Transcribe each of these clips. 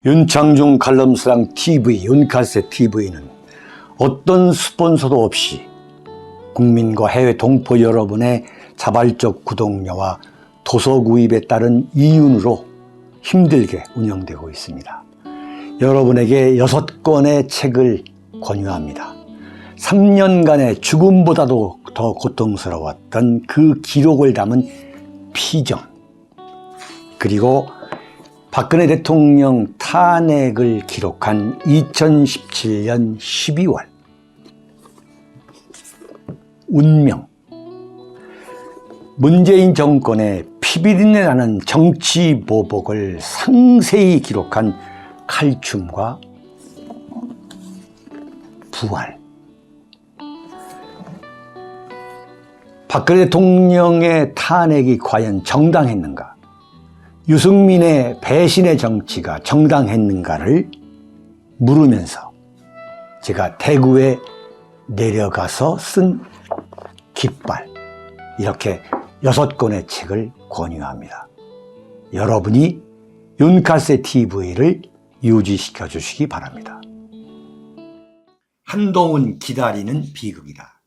윤창중 칼럼스랑 TV, 윤칼세 TV는 어떤 스폰서도 없이 국민과 해외 동포 여러분의 자발적 구독료와 도서 구입에 따른 이윤으로 힘들게 운영되고 있습니다. 여러분에게 6권의 책을 권유합니다. 3년간의 죽음보다도 더 고통스러웠던 그 기록을 담은 피정, 그리고 박근혜 대통령 탄핵을 기록한 2017년 12월, 운명, 문재인 정권의 피비린내 나는 정치 보복을 상세히 기록한 칼춤과 부활, 박근혜 대통령의 탄핵이 과연 정당했는가, 유승민의 배신의 정치가 정당했는가를 물으면서 제가 대구에 내려가서 쓴 깃발, 이렇게 6권의 책을 권유합니다. 여러분이 윤칼세 TV를 유지시켜 주시기 바랍니다. 한동훈 기다리는 비극이다.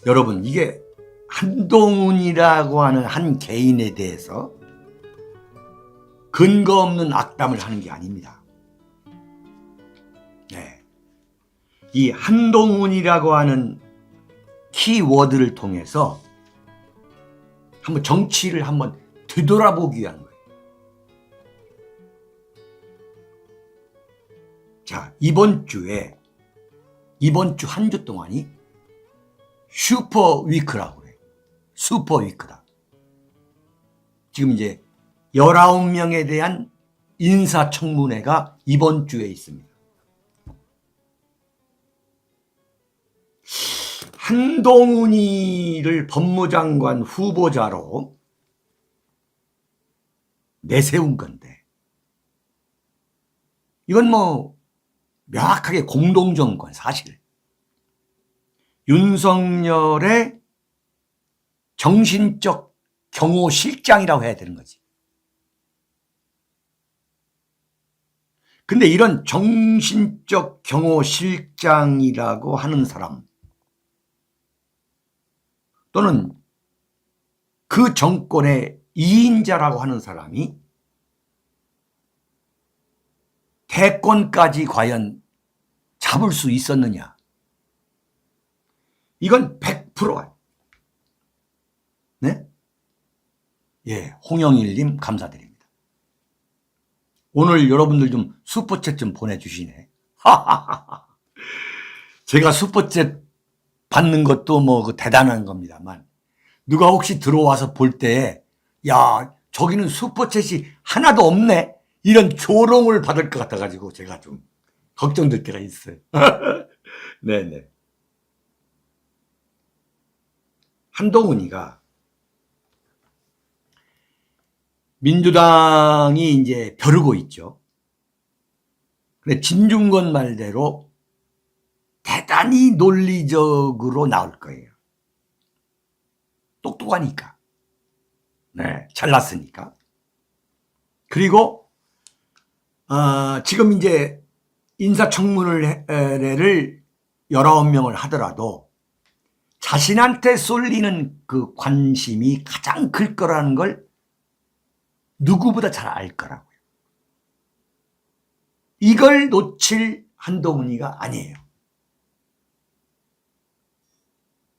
여러분, 이게 한동훈이라고 하는 한 개인에 대해서 근거 없는 악담을 하는 게 아닙니다. 네. 이 한동훈이라고 하는 키워드를 통해서 한번 정치를 한번 되돌아보기 위한 거예요. 자, 이번 주 한 주 동안이 슈퍼 위크라고 그래요. 슈퍼 위크다. 지금 이제 19명에 대한 인사청문회가 이번 주에 있습니다. 한동훈이를 법무장관 후보자로 내세운 건데, 이건 뭐 명확하게 공동정권, 사실 윤석열의 정신적 경호실장이라고 해야 되는 거지. 근데 이런 정신적 경호실장이라고 하는 사람, 또는 그 정권의 2인자라고 하는 사람이 대권까지 과연 잡을 수 있었느냐? 이건 100%예요. 네? 예, 홍영일님 감사드립니다. 오늘 여러분들 좀 슈퍼챗 좀 보내주시네. 제가 슈퍼챗 받는 것도 뭐 대단한 겁니다만, 누가 혹시 들어와서 볼 때, 야, 저기는 슈퍼챗이 하나도 없네, 이런 조롱을 받을 것 같아가지고 제가 좀 걱정될 때가 있어요. 네네. 한동훈이가 민주당이 이제 벼르고 있죠. 근데 진중권 말대로 대단히 논리적으로 나올 거예요. 똑똑하니까. 네, 잘났으니까. 그리고 지금 이제 인사청문회를 19명을 하더라도 자신한테 쏠리는 그 관심이 가장 클 거라는 걸 누구보다 잘 알 거라고요. 이걸 놓칠 한동훈이가 아니에요.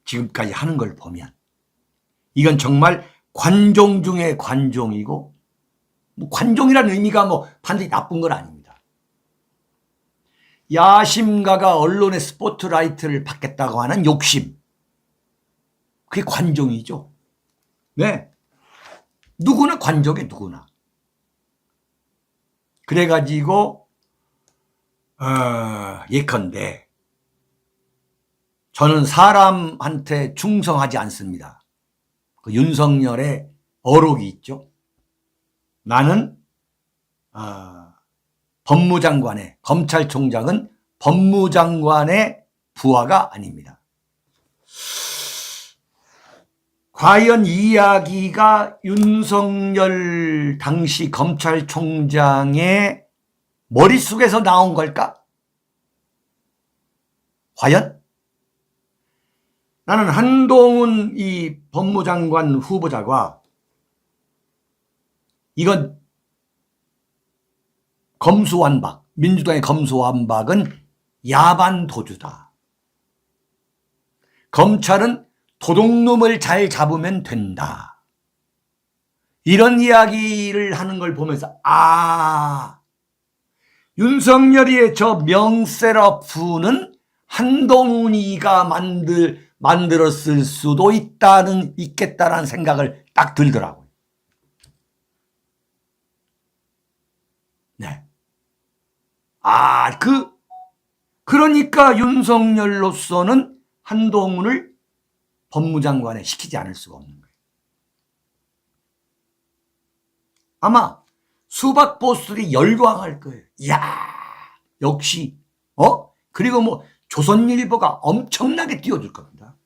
지금까지 하는 걸 보면 이건 정말 관종 중에 관종이고, 뭐 관종이라는 의미가 뭐 반드시 나쁜 건 아닙니다. 야심가가 언론의 스포트라이트를 받겠다고 하는 욕심, 그게 관종이죠. 네, 누구나 관종이에요, 누구나. 그래가지고 예컨대 저는 사람한테 충성하지 않습니다. 그 윤석열의 어록이 있죠. 나는 법무장관의, 검찰총장은 법무장관의 부하가 아닙니다. 과연 이 이야기가 윤석열 당시 검찰총장의 머릿속에서 나온 걸까? 과연? 나는 한동훈 이 법무장관 후보자가 이건 검수완박, 민주당의 검수완박은 야반도주다. 검찰은 도둑놈을 잘 잡으면 된다. 이런 이야기를 하는 걸 보면서 윤석열이의 저 명세러프는 한동훈이가 만들었을 수도 있겠다라는 생각을 딱 들더라고요. 네. 그러니까 윤석열로서는 한동훈을 법무장관에 시키지 않을 수가 없는 거예요. 아마 수박 보스들이 열광할 거예요. 이야, 역시, 그리고 뭐 조선일보가 엄청나게 띄워줄 겁니다.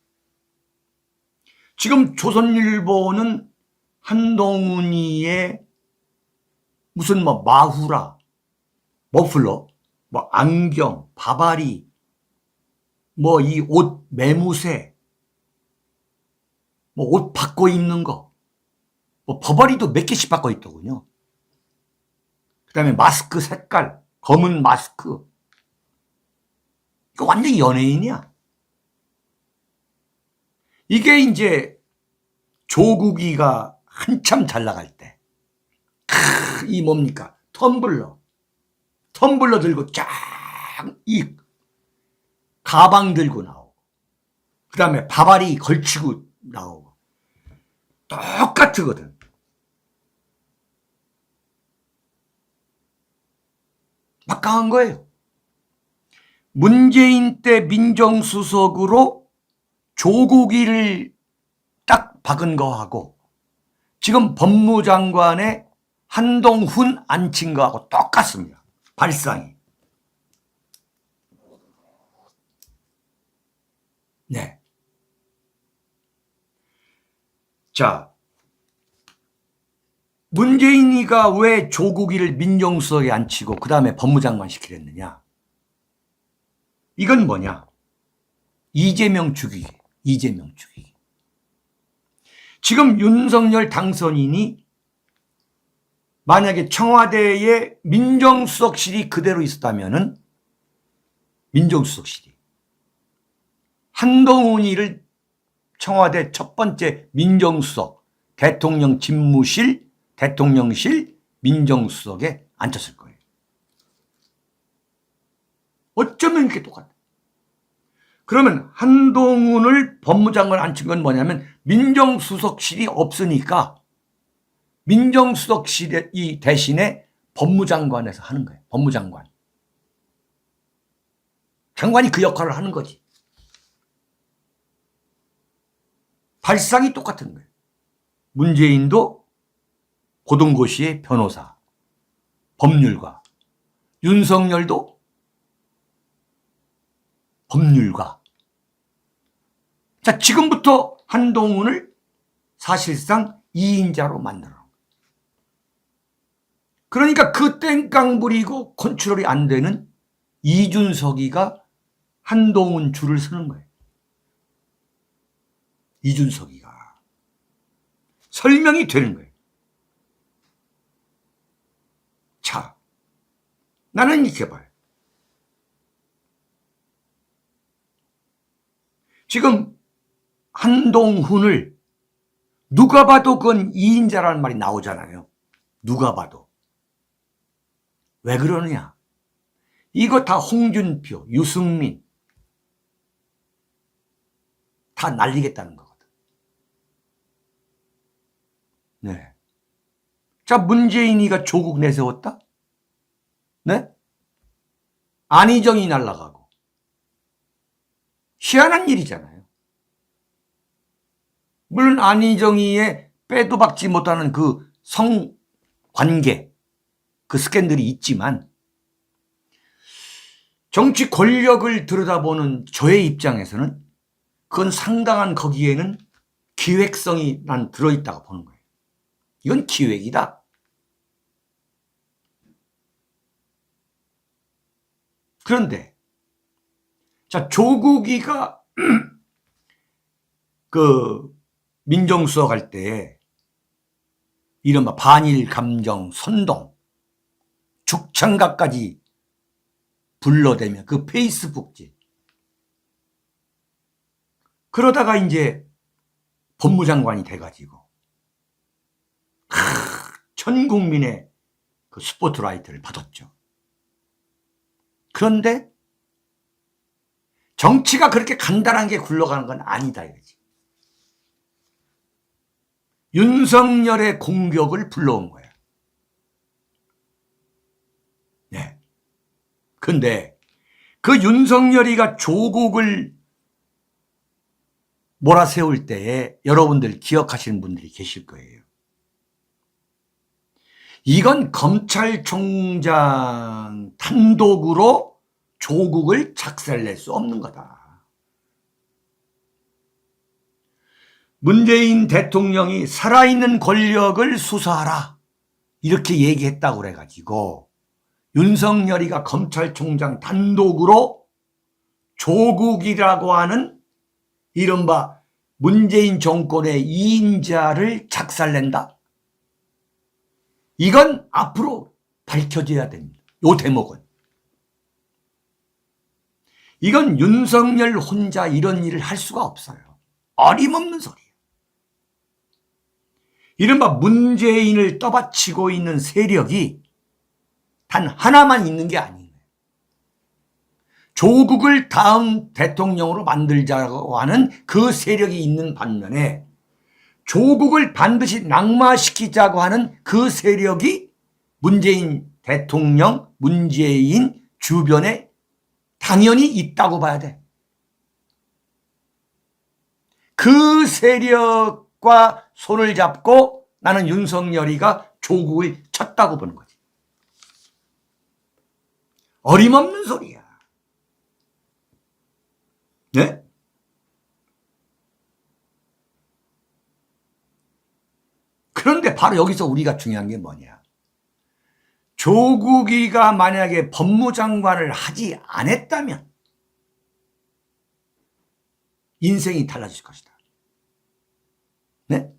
지금 조선일보는 한동훈이의 무슨 뭐 마후라, 머플러, 뭐 안경, 바바리, 뭐 이 옷 매무새, 뭐 옷 바꿔 입는 거, 뭐 버버리도 몇 개씩 바꿔 있더군요. 그 다음에 마스크 색깔, 검은 마스크. 이거 완전히 연예인이야. 이게 이제 조국이가 한참 잘 나갈 때. 이 뭡니까? 텀블러 들고 쫙 이 가방 들고 나오고, 그 다음에 바바리 걸치고 나오고. 똑같거든. 막강한 거예요. 문재인 때 민정수석으로 조국이를 딱 박은 거하고 지금 법무장관에 한동훈 앉힌 거하고 똑같습니다. 발상이. 네. 자, 문재인이가 왜 조국이를 민정수석에 앉히고 그 다음에 법무장관 시키랬느냐? 이건 뭐냐? 이재명 죽이기. 지금 윤석열 당선인이 만약에 청와대에 민정수석실이 그대로 있었다면은 민정수석실이 한동훈이를 청와대 첫 번째 민정수석, 대통령 집무실, 대통령실 민정수석에 앉혔을 거예요. 어쩌면 이렇게 똑같아. 그러면 한동훈을 법무장관 앉힌 건 뭐냐면 민정수석실이 없으니까 민정수석실이 대신에 법무장관에서 하는 거예요. 법무장관. 장관이 그 역할을 하는 거지. 발상이 똑같은 거예요. 문재인도 고등고시의 변호사, 법률가, 윤석열도 법률가. 자, 지금부터 한동훈을 사실상 2인자로 만들어. 그러니까 그 땡깡 부리고 컨트롤이 안 되는 이준석이가 한동훈 줄을 서는 거예요. 이준석이가. 설명이 되는 거예요. 자, 나는 이렇게 봐요. 지금 한동훈을 누가 봐도 그건 2인자라는 말이 나오잖아요. 누가 봐도. 왜 그러느냐? 이거 다 홍준표, 유승민 다 날리겠다는 거거든. 네. 자, 문재인이가 조국 내세웠다? 네? 안희정이 날아가고. 희한한 일이잖아요. 물론 안희정이의 빼도 박지 못하는 그 성관계, 그 스캔들이 있지만 정치 권력을 들여다보는 저의 입장에서는 그건 상당한 거기에는 기획성이 난 들어있다고 보는 거예요. 이건 기획이다. 그런데 자, 조국이가 그 민정수석 할 때 이른바 반일 감정 선동 죽창가까지 불러대며 그 페이스북지. 그러다가 이제 법무장관이 돼가지고 전 국민의 그 스포트라이트를 받았죠. 그런데 정치가 그렇게 간단하게 굴러가는 건 아니다 이거지. 윤석열의 공격을 불러온 거야. 네. 근데 그 윤석열이가 조국을 몰아세울 때에 여러분들 기억하시는 분들이 계실 거예요. 이건 검찰총장 단독으로 조국을 작살낼 수 없는 거다. 문재인 대통령이 살아있는 권력을 수사하라 이렇게 얘기했다고 그래가지고 윤석열이가 검찰총장 단독으로 조국이라고 하는 이른바 문재인 정권의 2인자를 작살낸다. 이건 앞으로 밝혀져야 됩니다. 이 대목은. 이건 윤석열 혼자 이런 일을 할 수가 없어요. 어림없는 소리예요. 이른바 문재인을 떠받치고 있는 세력이 단 하나만 있는 게 아니에요. 조국을 다음 대통령으로 만들자고 하는 그 세력이 있는 반면에 조국을 반드시 낙마시키자고 하는 그 세력이 문재인 대통령, 문재인 주변에 당연히 있다고 봐야 돼. 그 세력과 손을 잡고 나는 윤석열이가 조국을 쳤다고 보는 거지. 어림없는 소리야. 네? 그런데 바로 여기서 우리가 중요한 게 뭐냐. 조국이가 만약에 법무장관을 하지 않았다면 인생이 달라질 것이다. 네?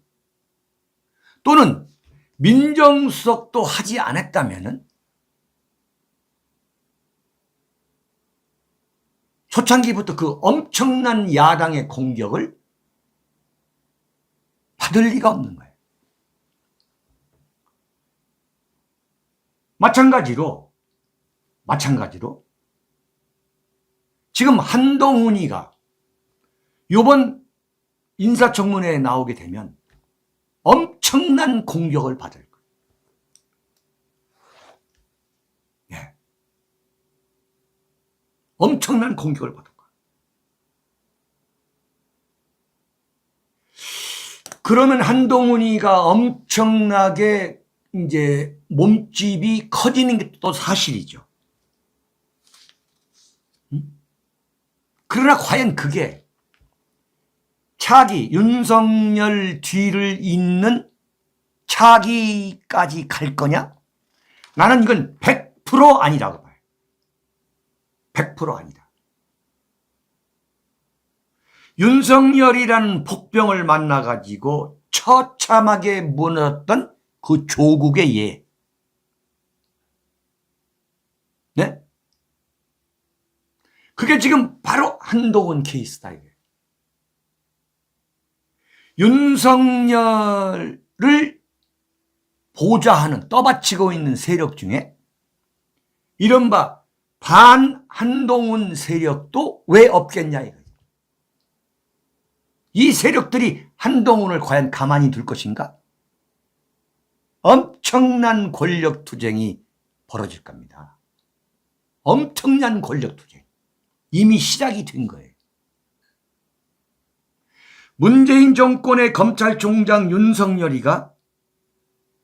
또는 민정수석도 하지 않았다면 초창기부터 그 엄청난 야당의 공격을 받을 리가 없는 거예요. 마찬가지로 지금 한동훈이가 이번 인사청문회에 나오게 되면 엄청난 공격을 받을 거예요. 네. 엄청난 공격을 받을 거예요. 그러면 한동훈이가 엄청나게 이제 몸집이 커지는 게 또 사실이죠. 그러나 과연 그게 차기 윤석열 뒤를 잇는 차기까지 갈 거냐? 나는 이건 100% 아니라고 봐요. 100% 아니다. 윤석열이라는 폭병을 만나가지고 처참하게 무너졌던 그 조국의 예. 네? 그게 지금 바로 한동훈 케이스다. 이게. 윤석열을 보좌하는 떠받치고 있는 세력 중에 이른바 반한동훈 세력도 왜 없겠냐 이거죠. 이 세력들이 한동훈을 과연 가만히 둘 것인가? 엄청난 권력 투쟁이 벌어질 겁니다. 엄청난 권력 투쟁. 이미 시작이 된 거예요. 문재인 정권의 검찰총장 윤석열이가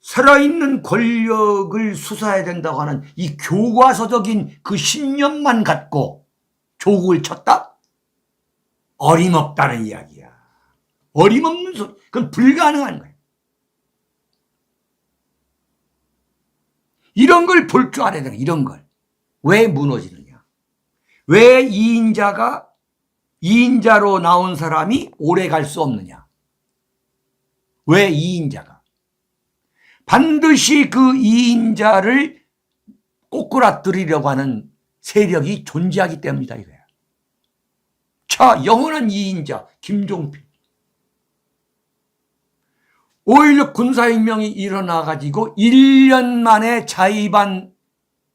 살아있는 권력을 수사해야 된다고 하는 이 교과서적인 그 신념만 갖고 조국을 쳤다? 어림없다는 이야기야. 어림없는 소리. 그건 불가능한 거예요. 이런 걸 볼 줄 알아야 돼요. 이런 걸. 왜 무너지느냐. 왜 2인자로 나온 사람이 오래 갈 수 없느냐. 왜 2인자가. 반드시 그 2인자를 꼬꾸라뜨리려고 하는 세력이 존재하기 때문이다 이거야. 자, 영원한 2인자 김종필. 5.16 군사혁명이 일어나가지고 1년 만에 자의반,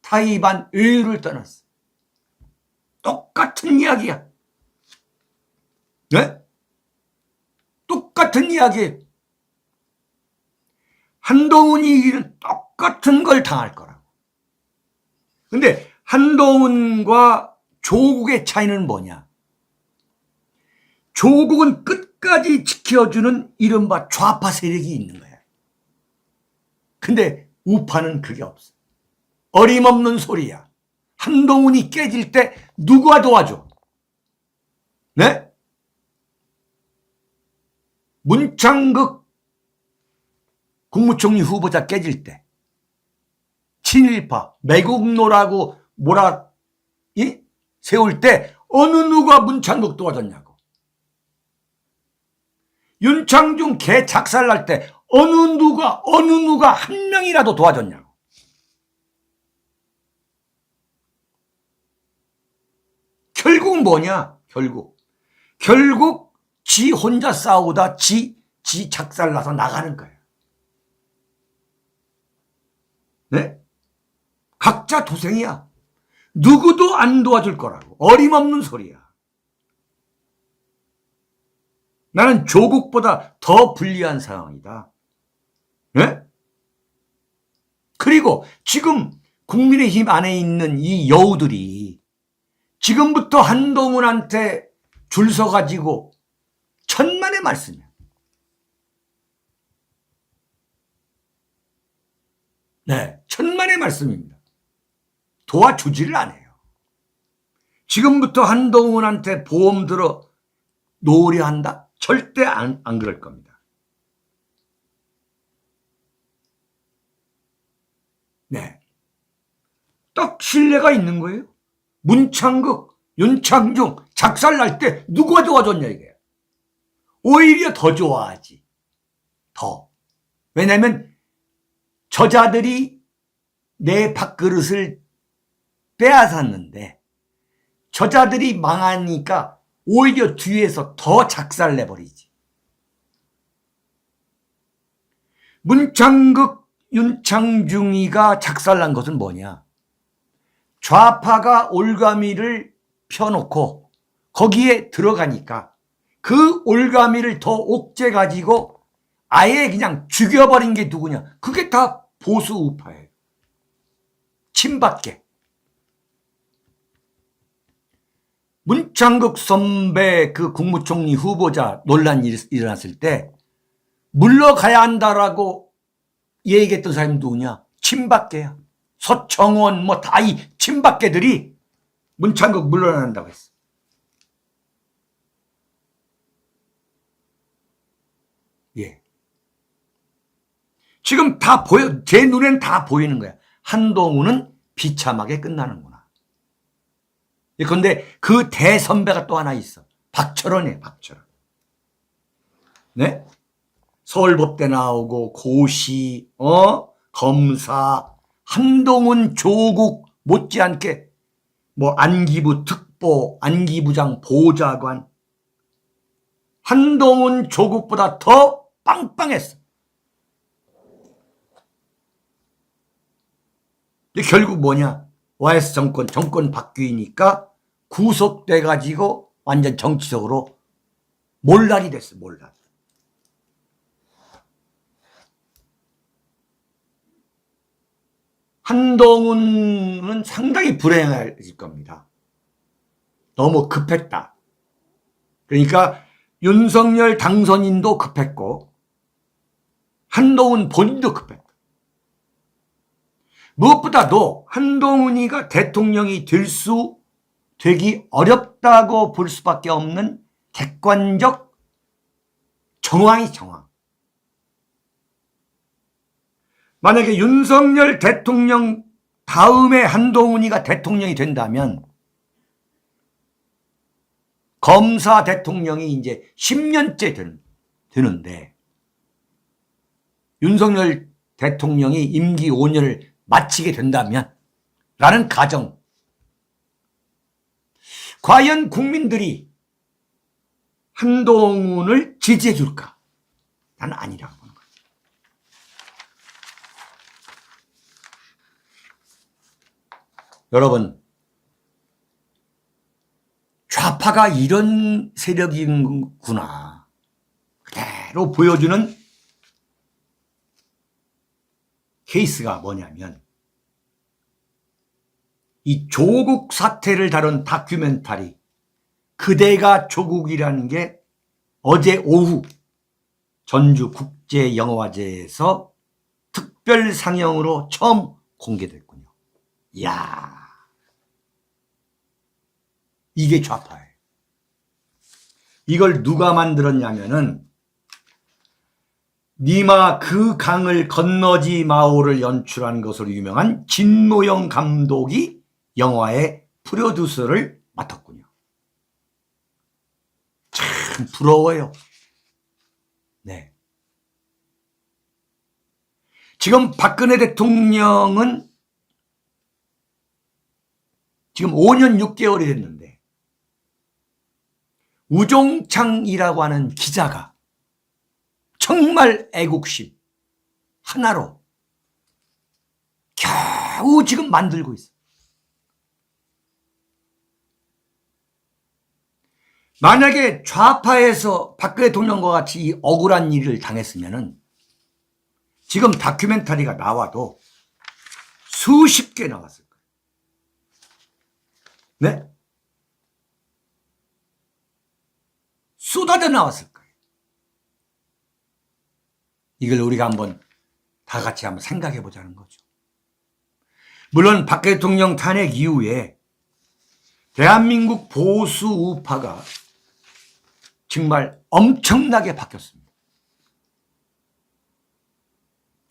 타의반, 의를 떠났어. 똑같은 이야기야. 네? 똑같은 이야기예요. 한동훈이 똑같은 걸 당할 거라고. 근데 한동훈과 조국의 차이는 뭐냐? 조국은 끝까지 지켜주는 이른바 좌파 세력이 있는 거야. 근데 우파는 그게 없어. 어림없는 소리야. 한동훈이 깨질 때 누가 도와줘? 네? 문창극 국무총리 후보자 깨질 때 친일파, 매국노라고 세울 때 어느 누가 문창극 도와줬냐고. 윤창중 개 작살날 때 어느 누가 한 명이라도 도와줬냐고. 결국은 뭐냐? 결국 지 혼자 싸우다 지 작살나서 나가는 거예요. 네? 각자 도생이야. 누구도 안 도와줄 거라고. 어림없는 소리야. 나는 조국보다 더 불리한 상황이다. 네? 그리고 지금 국민의힘 안에 있는 이 여우들이 지금부터 한동훈한테 줄 서가지고 천만의 말씀이야. 네, 천만의 말씀입니다. 도와주지를 않아요. 지금부터 한동훈한테 보험 들어 놓으려 한다? 절대 안 그럴 겁니다. 네. 딱 신뢰가 있는 거예요. 문창극, 윤창중 작살날 때 누가 도와줬냐 이게. 오히려 더 좋아하지. 더. 왜냐면 저자들이 내 밥그릇을 빼앗았는데 저자들이 망하니까 오히려 뒤에서 더 작살내버리지. 문창극, 윤창중이가 작살난 것은 뭐냐. 좌파가 올가미를 펴놓고 거기에 들어가니까 그 올가미를 더 옥죄 가지고 아예 그냥 죽여버린 게 누구냐. 그게 다 보수 우파예요. 친박계. 문창극 선배 그 국무총리 후보자 논란이 일어났을 때 물러가야 한다라고 얘기했던 사람이 누구냐? 친박계야. 서청원 뭐 다 이 친박계들이 문창극 물러나야 한다고 했어. 예. 지금 다 보여. 제 눈에는 다 보이는 거야. 한동훈은 비참하게 끝나는구나. 그런데 그 대선배가 또 하나 있어. 박철원이에요. 박철원. 네? 서울법대 나오고 고시, 검사, 한동훈 조국 못지않게 뭐 안기부 특보, 안기부장 보좌관. 한동훈 조국보다 더 빵빵했어. 근데 결국 뭐냐? YS 정권 바뀌니까 구속돼 가지고 완전 정치적으로 몰락이 됐어. 몰락. 한동훈은 상당히 불행할 겁니다. 너무 급했다. 그러니까 윤석열 당선인도 급했고 한동훈 본인도 급했다. 무엇보다도 한동훈이가 대통령이 되기 어렵다고 볼 수밖에 없는 객관적 정황이 정황. 만약에 윤석열 대통령 다음에 한동훈이가 대통령이 된다면 검사 대통령이 이제 10년째 되는데 윤석열 대통령이 임기 5년을 마치게 된다면 라는 가정, 과연 국민들이 한동훈을 지지해 줄까? 나는 아니라고 보는 거예요. 여러분, 좌파가 이런 세력이구나 그대로 보여주는 케이스가 뭐냐면 이 조국 사태를 다룬 다큐멘터리 그대가 조국이라는 게 어제 오후 전주국제영화제에서 특별 상영으로 처음 공개됐군요. 이야, 이게 좌파예요. 이걸 누가 만들었냐면은 니마 그 강을 건너지 마오를 연출한 것으로 유명한 진모영 감독이 영화의 프로듀서를 맡았군요. 참 부러워요. 네. 지금 박근혜 대통령은 지금 5년 6개월이 됐는데 우종창이라고 하는 기자가 정말 애국심 하나로 겨우 지금 만들고 있어요. 만약에 좌파에서 박근혜 대통령과 같이 이 억울한 일을 당했으면은 지금 다큐멘터리가 나와도 수십 개 나왔을 거예요. 네? 쏟아져 나왔을 거예요. 이걸 우리가 한번 다 같이 한번 생각해 보자는 거죠. 물론 박 대통령 탄핵 이후에 대한민국 보수 우파가 정말 엄청나게 바뀌었습니다.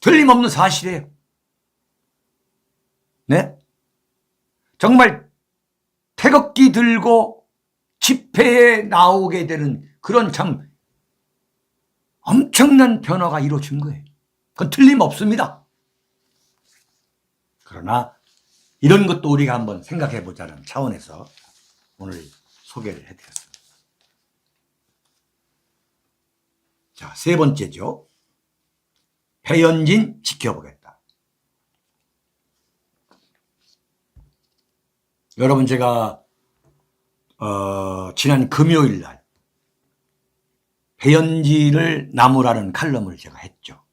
틀림없는 사실이에요. 네? 정말 태극기 들고 집회에 나오게 되는 그런 참 엄청난 변화가 이루어진 거예요. 그건 틀림없습니다. 그러나 이런 것도 우리가 한번 생각해 보자는 차원에서 오늘 소개를 해드렸습니다. 자, 세 번째죠. 배현진 지켜보겠다. 여러분, 제가 지난 금요일 날 배현진을 나무라는 칼럼을 제가 했죠.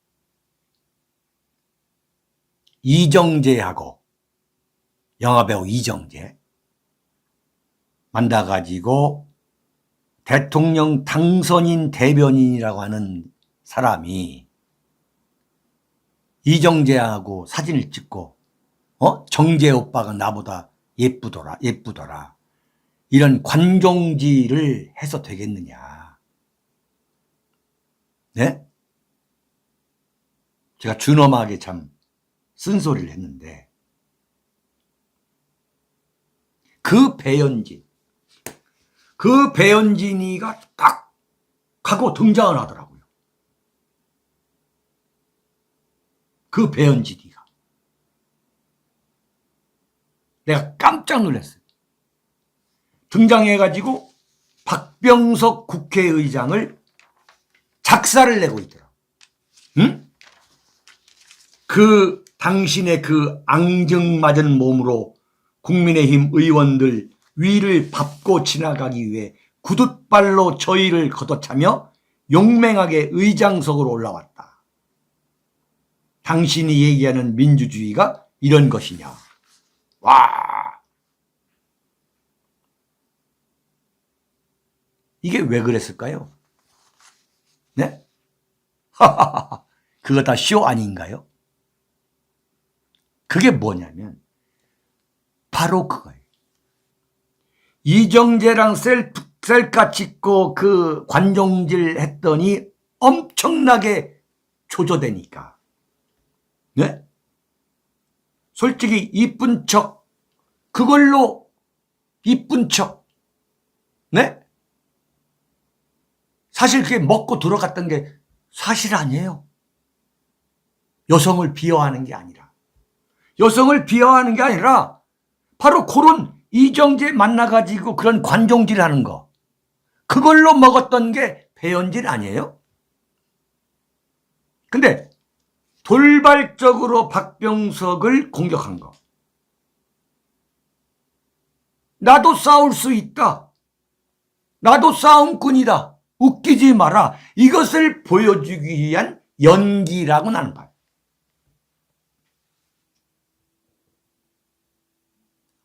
이정재하고 영화배우 이정재 만나가지고 대통령 당선인 대변인이라고 하는 사람이 이정재하고 사진을 찍고 정재 오빠가 나보다 예쁘더라 이런 관종지를 해서 되겠느냐. 네? 제가 준엄하게 참 쓴소리를 했는데 그 배현진이가 딱 하고 등장을 하더라고요. 그 배현진이가. 내가 깜짝 놀랐어요. 등장해가지고 박병석 국회의장을 작사를 내고 있더라. 응? 그 당신의 그 앙증맞은 몸으로 국민의힘 의원들 위를 밟고 지나가기 위해 구둣발로 저희를 걷어차며 용맹하게 의장석으로 올라왔다. 당신이 얘기하는 민주주의가 이런 것이냐. 와, 이게 왜 그랬을까요? 네? 그거 다 쇼 아닌가요? 그게 뭐냐면 바로 그거예요. 이정재랑 셀카 찍고 그 관종질 했더니 엄청나게 조져대니까. 네? 솔직히 이쁜 척, 그걸로 이쁜 척, 네? 사실 그게 먹고 들어갔던 게 사실 아니에요. 여성을 비하하는 게 아니라. 여성을 비하하는 게 아니라 바로 그런 이정재 만나가지고 그런 관종질 하는 거. 그걸로 먹었던 게 배연질 아니에요? 근데 돌발적으로 박병석을 공격한 거. 나도 싸울 수 있다. 나도 싸움꾼이다. 웃기지 마라. 이것을 보여주기 위한 연기라고 나는 봐요.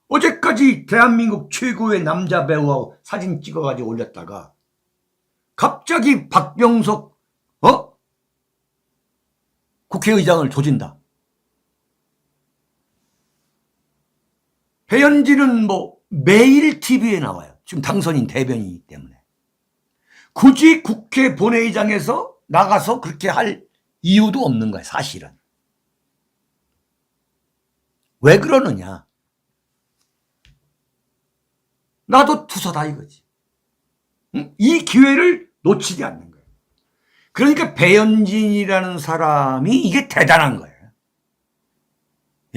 어제까지 대한민국 최고의 남자 배우하고 사진 찍어가지고 올렸다가 갑자기 박병석 국회의장을 조진다. 배현진은 뭐 매일 TV에 나와요. 지금 당선인 대변인이기 때문에. 굳이 국회 본회의장에서 나가서 그렇게 할 이유도 없는 거예요. 사실은. 왜 그러느냐. 나도 투서다 이거지. 응? 이 기회를 놓치지 않는 거예요. 그러니까 배현진이라는 사람이 이게 대단한 거예요.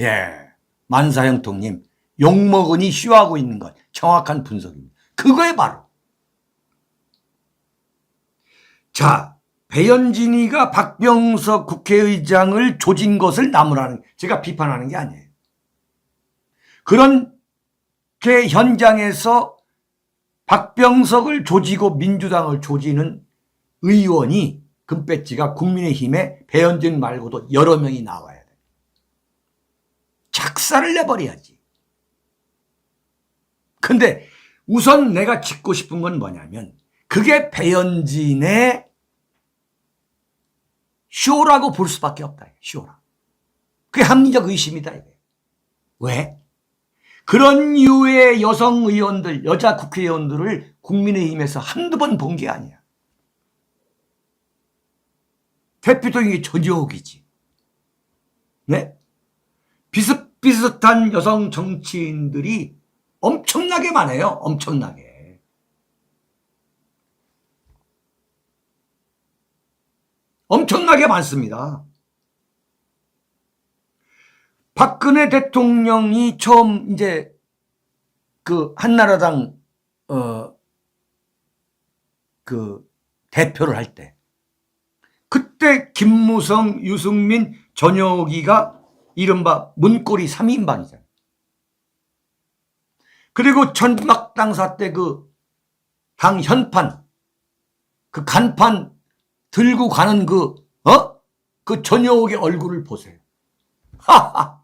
예, 만사형통님 욕먹으니 쉬워하고 있는 것 정확한 분석입니다. 그거에 바로 자, 배현진이가 박병석 국회의장을 조진 것을 나무라는, 제가 비판하는 게 아니에요. 그런 게 현장에서 박병석을 조지고 민주당을 조지는 의원이 금배지가 국민의힘에 배현진 말고도 여러 명이 나와야 돼. 작사를 내버려야지. 근데 우선 내가 짚고 싶은 건 뭐냐면 그게 배현진의 쇼라고 볼 수밖에 없다. 쇼라. 그게 합리적 의심이다. 이게. 왜? 그런 류의 여성 의원들, 여자 국회의원들을 국민의힘에서 한두 번 본 게 아니야. 대표적인 게 전효옥이지. 네? 비슷비슷한 여성 정치인들이 엄청나게 많아요. 엄청나게. 엄청나게 많습니다. 박근혜 대통령이 처음 이제 그 한나라당 그 대표를 할 때 그때 김무성, 유승민, 전효기가 이른바 문고리 3인방이잖아요. 그리고 천막당사 때 그 당 현판, 그 간판 들고 가는 그 전효기의 얼굴을 보세요. 하하.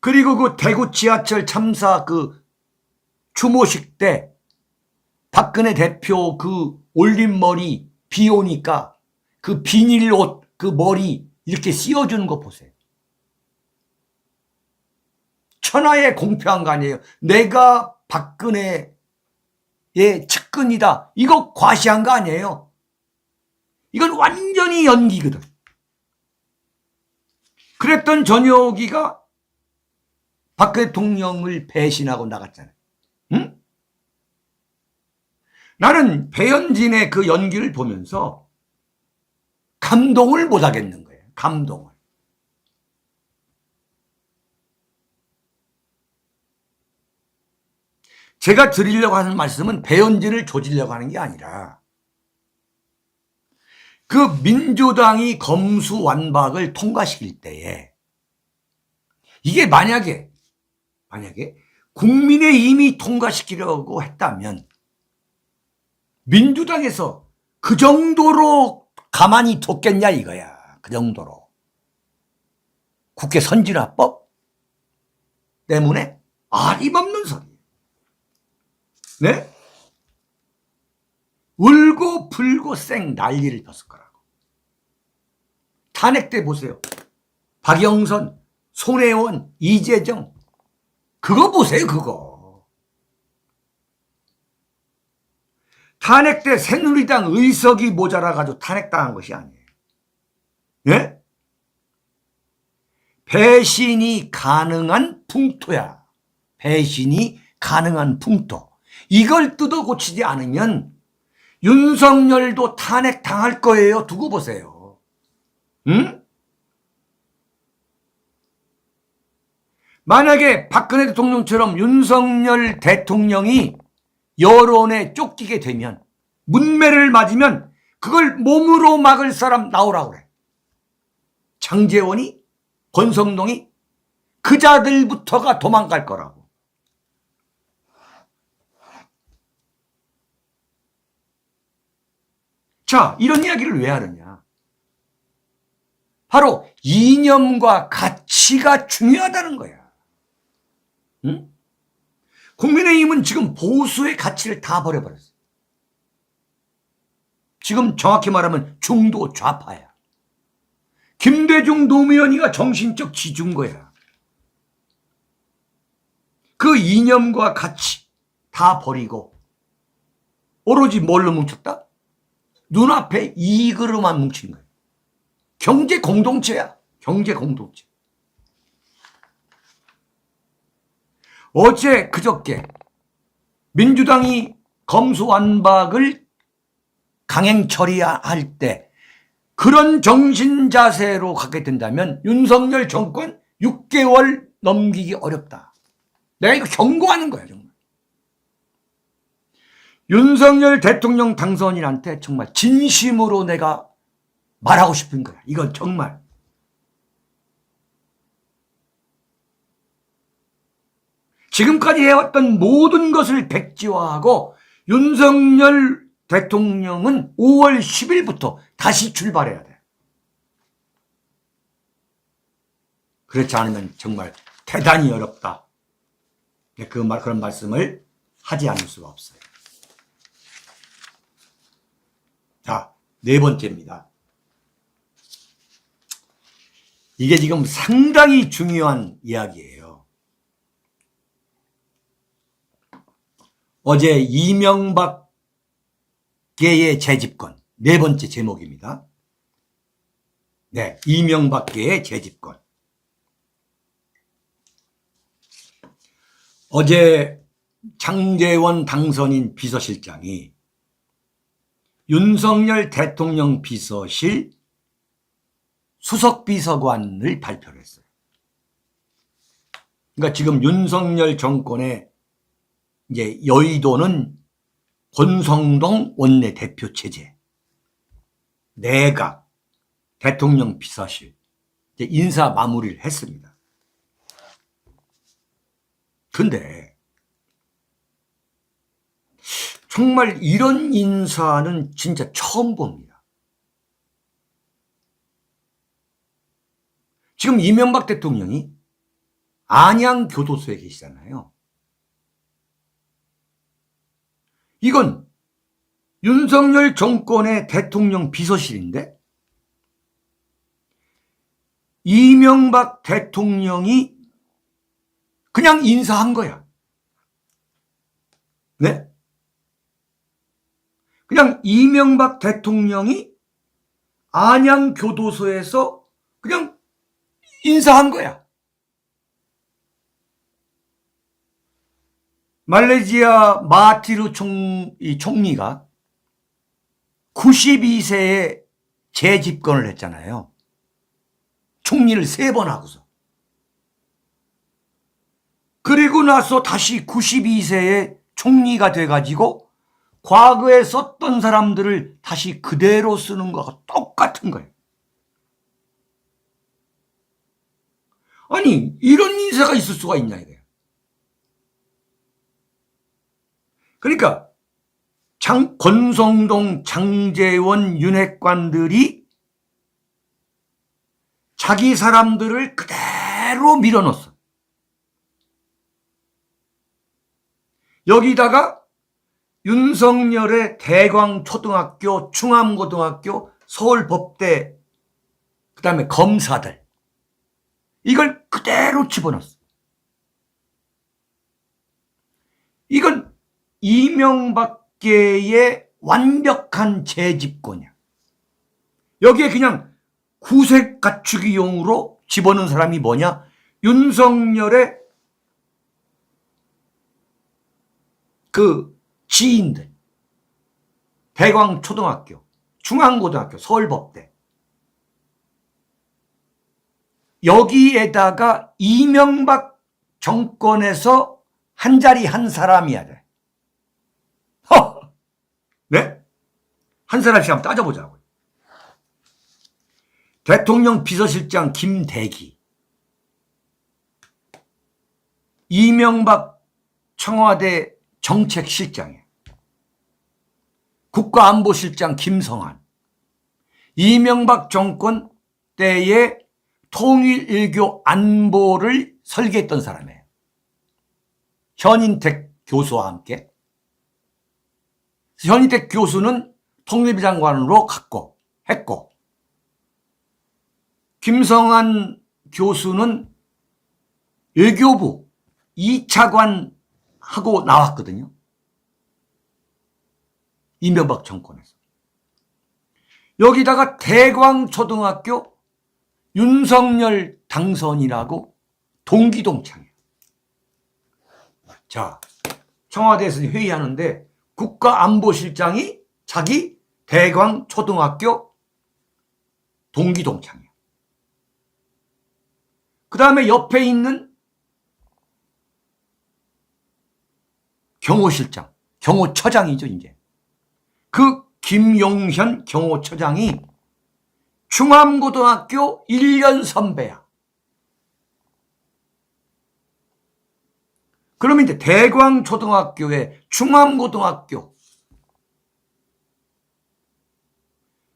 그리고 그 대구 지하철 참사 그 추모식 때 박근혜 대표 그 올린 머리 비 오니까 그 비닐 옷 그 머리 이렇게 씌워주는 거 보세요. 천하의 공평한 거 아니에요. 내가 박근혜의 측근이다. 이거 과시한 거 아니에요. 이건 완전히 연기거든. 그랬던 전효기가 박 대통령을 배신하고 나갔잖아요. 응? 나는 배현진의 그 연기를 보면서 감동을 못 하겠는 거예요. 감동을. 제가 드리려고 하는 말씀은 배현진을 조지려고 하는 게 아니라 그 민주당이 검수완박을 통과시킬 때에 이게 만약에 국민의힘이 통과시키려고 했다면 민주당에서 그 정도로 가만히 뒀겠냐 이거야. 그 정도로. 국회 선진화법 때문에 아림없는 소리. 네? 울고 불고 쌩 난리를 폈을 거라고. 탄핵 때 보세요. 박영선, 손혜원, 이재정 그거 보세요. 그거. 탄핵 때 새누리당 의석이 모자라가지고 탄핵당한 것이 아니에요. 예? 배신이 가능한 풍토야. 배신이 가능한 풍토. 이걸 뜯어 고치지 않으면 윤석열도 탄핵당할 거예요. 두고 보세요. 응? 만약에 박근혜 대통령처럼 윤석열 대통령이 여론에 쫓기게 되면, 문매를 맞으면 그걸 몸으로 막을 사람 나오라고 그래. 장제원이, 권성동이, 그 자들부터가 도망갈 거라고. 자, 이런 이야기를 왜 하느냐. 바로 이념과 가치가 중요하다는 거야. 응? 국민의힘은 지금 보수의 가치를 다 버려버렸어. 지금 정확히 말하면 중도 좌파야. 김대중 노무현이가 정신적 지주인 거야. 그 이념과 가치 다 버리고 오로지 뭘로 뭉쳤다? 눈앞에 이익으로만 뭉친 거야. 경제 공동체야. 경제 공동체. 어제 그저께 민주당이 검수완박을 강행 처리할 때 그런 정신 자세로 가게 된다면 윤석열 정권 6개월 넘기기 어렵다. 내가 이거 경고하는 거야, 정말. 윤석열 대통령 당선인한테 정말 진심으로 내가 말하고 싶은 거야. 이건 정말. 지금까지 해왔던 모든 것을 백지화하고 윤석열 대통령은 5월 10일부터 다시 출발해야 돼. 그렇지 않으면 정말 대단히 어렵다. 그런 말씀을 하지 않을 수가 없어요. 자, 네 번째입니다. 이게 지금 상당히 중요한 이야기예요. 어제 이명박계의 재집권, 네 번째 제목입니다. 네, 이명박계의 재집권. 어제 장제원 당선인 비서실장이 윤석열 대통령 비서실 수석비서관을 발표를 했어요. 그러니까 지금 윤석열 정권의 이제 여의도는 권성동 원내대표 체제, 내각, 대통령 비서실 이제 인사 마무리를 했습니다. 근데 정말 이런 인사는 진짜 처음 봅니다. 지금 이명박 대통령이 안양교도소에 계시잖아요. 이건 윤석열 정권의 대통령 비서실인데 이명박 대통령이 그냥 인사한 거야. 네? 그냥 이명박 대통령이 안양교도소에서 그냥 인사한 거야. 말레이시아 마하티르 총리가 92세에 재집권을 했잖아요. 총리를 3번 하고서. 그리고 나서 다시 92세에 총리가 돼가지고 과거에 썼던 사람들을 다시 그대로 쓰는 거가 똑같은 거예요. 아니, 이런 인사가 있을 수가 있냐 이거예요. 그러니까 권성동, 장제원, 윤핵관들이 자기 사람들을 그대로 밀어넣었어. 여기다가 윤석열의 대광초등학교, 충암고등학교, 서울법대, 그 다음에 검사들 이걸 그대로 집어넣었어. 이건 이명박계의 완벽한 재집권이야. 여기에 그냥 구색 갖추기용으로 집어넣은 사람이 뭐냐? 윤석열의 그 지인들, 대광초등학교, 중앙고등학교, 서울법대, 여기에다가 이명박 정권에서 한 자리 한 사람이야 돼. 네? 한 사람씩 한번 따져보자고요. 대통령 비서실장 김대기, 이명박 청와대 정책실장이에요. 국가안보실장 김성한, 이명박 정권 때에 통일일교 안보를 설계했던 사람이에요. 현인택 교수와 함께. 현인택 교수는 통일부 장관으로 했고, 김성한 교수는 외교부 2차관 하고 나왔거든요. 이명박 정권에서. 여기다가 대광초등학교 윤석열 당선이라고 동기동창이에요. 자, 청와대에서 회의하는데 국가안보실장이 자기 대광초등학교 동기동창이에요. 그 다음에 옆에 있는 경호실장, 경호처장이죠, 이제. 그 김용현 경호처장이 충암고등학교 1년 선배야. 그러면 이제 대광초등학교에 충암고등학교.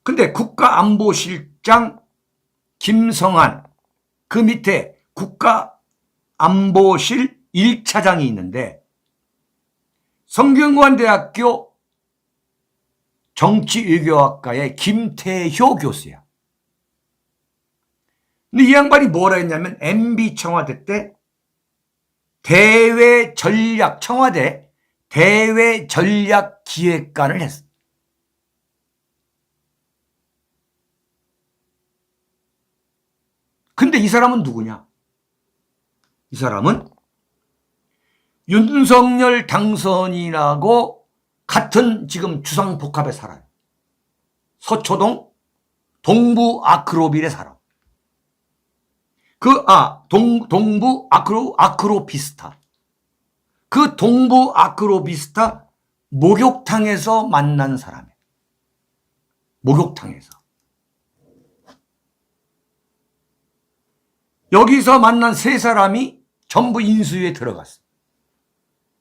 근데 국가안보실장 김성한, 그 밑에 국가안보실 1차장이 있는데 성균관대학교 정치외교학과의 김태효 교수야. 근데 이 양반이 뭐라 했냐면 MB 청와대 때 청와대 대외전략기획관을 했어. 근데 이 사람은 누구냐? 이 사람은 윤석열 당선인하고 같은 지금 주상복합에 살아요. 서초동 동부 아크로빌에 살아. 동부 아크로비스타. 그 동부 아크로비스타 목욕탕에서 만난 사람이에요. 목욕탕에서. 여기서 만난 세 사람이 전부 인수위에 들어갔어.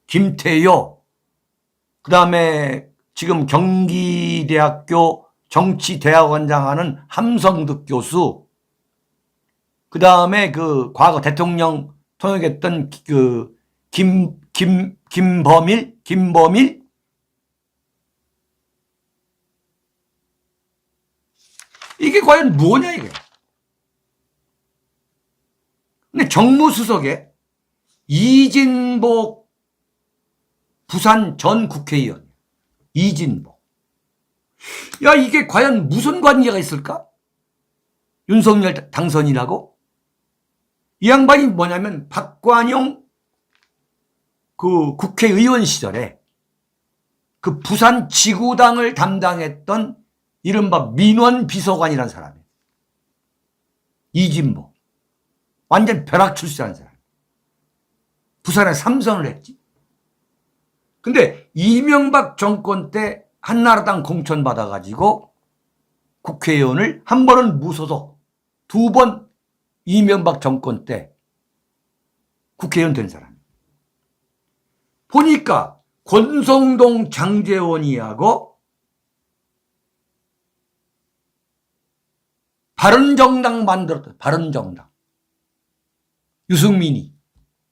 김태효, 그 다음에 지금 경기대학교 정치대학원장 하는 함성득 교수, 그 다음에 그 과거 대통령 통역했던 그 김범일? 이게 과연 뭐냐, 이게. 근데 정무수석에 이진복 부산 전 국회의원, 이진복. 야, 이게 과연 무슨 관계가 있을까? 윤석열 당선인하고? 이 양반이 뭐냐면 박관용 그 국회의원 시절에 그 부산 지구당을 담당했던 이른바 민원비서관이라는 사람이에요. 이진복. 완전 벼락 출세한 사람. 부산에 3선을 했지. 근데 이명박 정권 때 한나라당 공천 받아가지고 국회의원을 한 번은 무소속, 두 번 이명박 정권 때 국회의원 된 사람. 보니까 권성동 장제원이하고 바른정당 만들었다. 바른정당. 유승민이,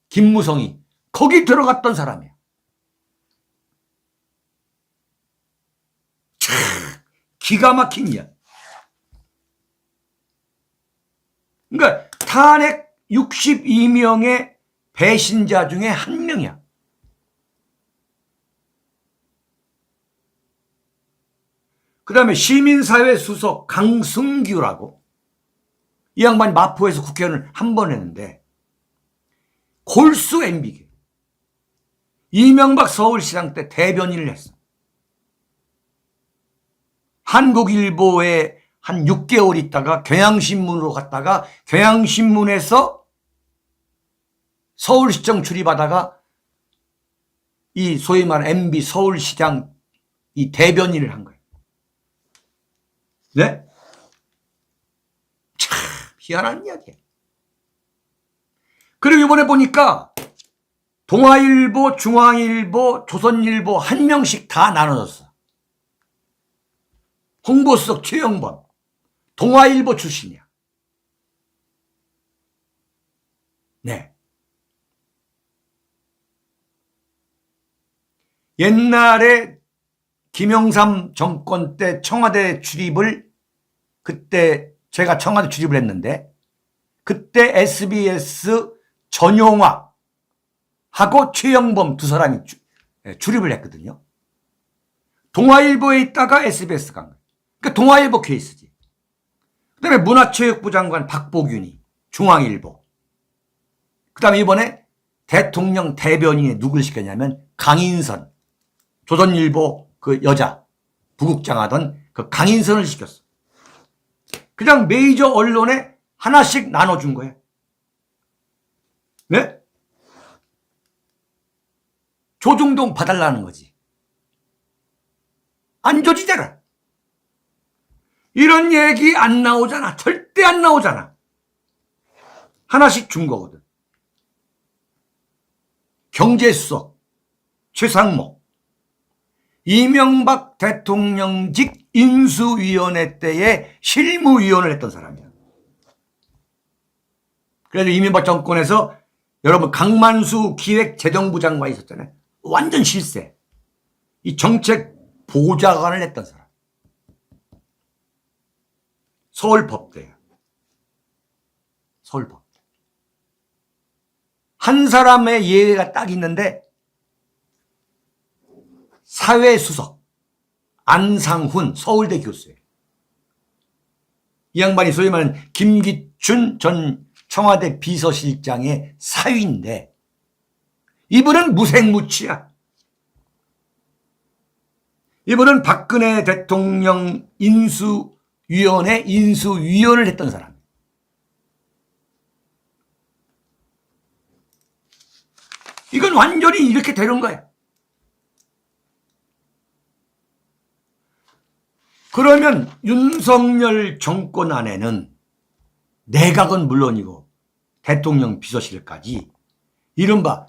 김무성이 거기 들어갔던 사람이야. 참 기가 막힌 이야. 그러니까 탄핵 62명의 배신자 중에 한 명이야. 그 다음에 시민사회 수석 강승규라고, 이 양반이 마포에서 국회의원을 한 번 했는데 골수 MB계, 이명박 서울시장 때 대변인을 했어. 한국일보에 한 6개월 있다가 경향신문으로 갔다가 경향신문에서 서울시청 출입하다가 이 소위 말하는 MB 서울시장 이 대변인을 한 거예요. 네? 참 희한한 이야기예요. 그리고 이번에 보니까 동아일보, 중앙일보, 조선일보 한 명씩 다 나눠졌어. 홍보수석 최영범, 동아일보 출신이야. 네. 옛날에 김영삼 정권 때 청와대 출입을, 그때 제가 청와대 출입을 했는데 그때 SBS 전용화하고 최영범 두 사람이 출입을 했거든요. 동아일보에 있다가 SBS 간 거예요. 그러니까 동아일보 케이스지. 그 다음에 문화체육부 장관 박보균이 중앙일보. 그 다음에 이번에 대통령 대변인에 누굴 시켰냐면 강인선, 조선일보 그 여자 부국장 하던 그 강인선을 시켰어. 그냥 메이저 언론에 하나씩 나눠준 거예요. 네? 조중동 봐달라는 거지. 안 조지잖아. 이런 얘기 안 나오잖아. 절대 안 나오잖아. 하나씩 준 거거든. 경제수석 최상목, 이명박 대통령직 인수위원회 때에 실무위원을 했던 사람이야. 그래서 이명박 정권에서 여러분 강만수 기획재정부 장관이 있었잖아요. 완전 실세. 이 정책 보좌관을 했던 사람. 서울법대야. 서울법대. 한 사람의 예외가 딱 있는데 사회수석 안상훈 서울대 교수예요. 이 양반이 소위 말하는 김기춘 전 청와대 비서실장의 사위인데 이분은 무색무취야. 이분은 박근혜 대통령 인수위원회 인수위원을 했던 사람. 이건 완전히 이렇게 되는 거야. 그러면 윤석열 정권 안에는 내각은 물론이고 대통령 비서실까지 이른바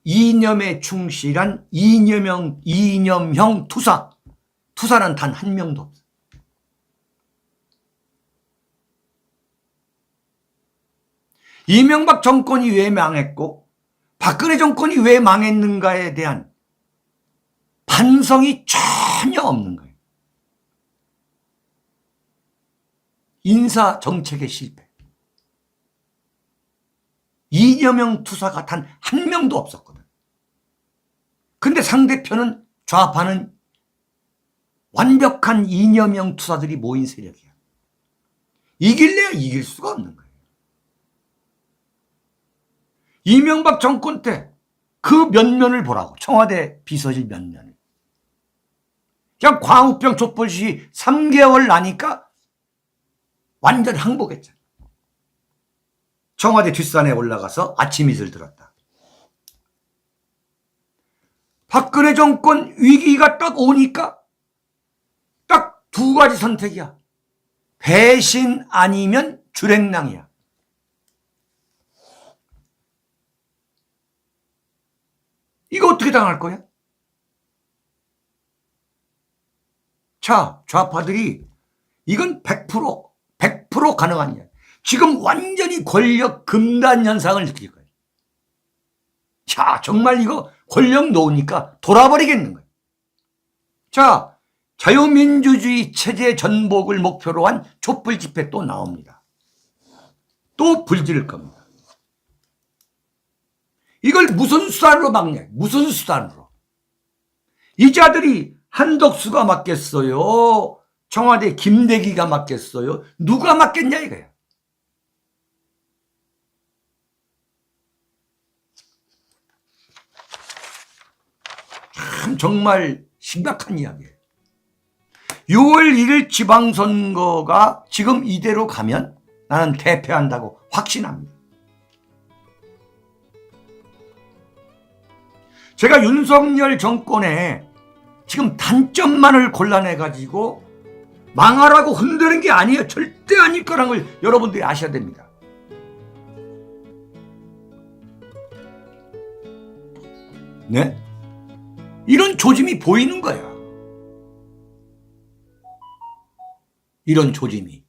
이념에 충실한 이념형 투사는 단 한 명도 없어. 이명박 정권이 왜 망했고 박근혜 정권이 왜 망했는가에 대한 반성이 전혀 없는 거예요. 인사 정책의 실패. 이념형 투사가 단 한 명도 없었거든. 근데 상대편은 좌파는 완벽한 이념형 투사들이 모인 세력이야. 이길래야 이길 수가 없는 거예요. 이명박 정권 때 그 면면을 보라고. 청와대 비서실 면면을. 그냥 광우병 촛불시 3개월 나니까 완전 항복했잖아. 청와대 뒷산에 올라가서 아침 이슬 들었다. 박근혜 정권 위기가 딱 오니까 딱 두 가지 선택이야. 배신 아니면 주랭랑이야. 이거 어떻게 당할 거야? 자, 좌파들이 이건 100% 가능한 일이야. 지금 완전히 권력 금단 현상을 느낄 거예요. 자, 정말 이거 권력 놓으니까 돌아버리겠는 거예요. 자, 자유민주주의 체제 전복을 목표로 한 촛불 집회 또 나옵니다. 또 불지를 겁니다. 이걸 무슨 수단으로 막냐? 무슨 수단으로? 이 자들이 한덕수가 맞겠어요? 청와대 김대기가 맡겠어요? 누가 맡겠냐 이거야. 참 정말 심각한 이야기예요. 6월 1일 지방선거가 지금 이대로 가면 나는 대패한다고 확신합니다. 제가 윤석열 정권에 지금 단점만을 골라내가지고 망하라고 흔드는 게 아니에요. 절대 아닐 거라는 걸 여러분들이 아셔야 됩니다. 네? 이런 조짐이 보이는 거야. 이런 조짐이.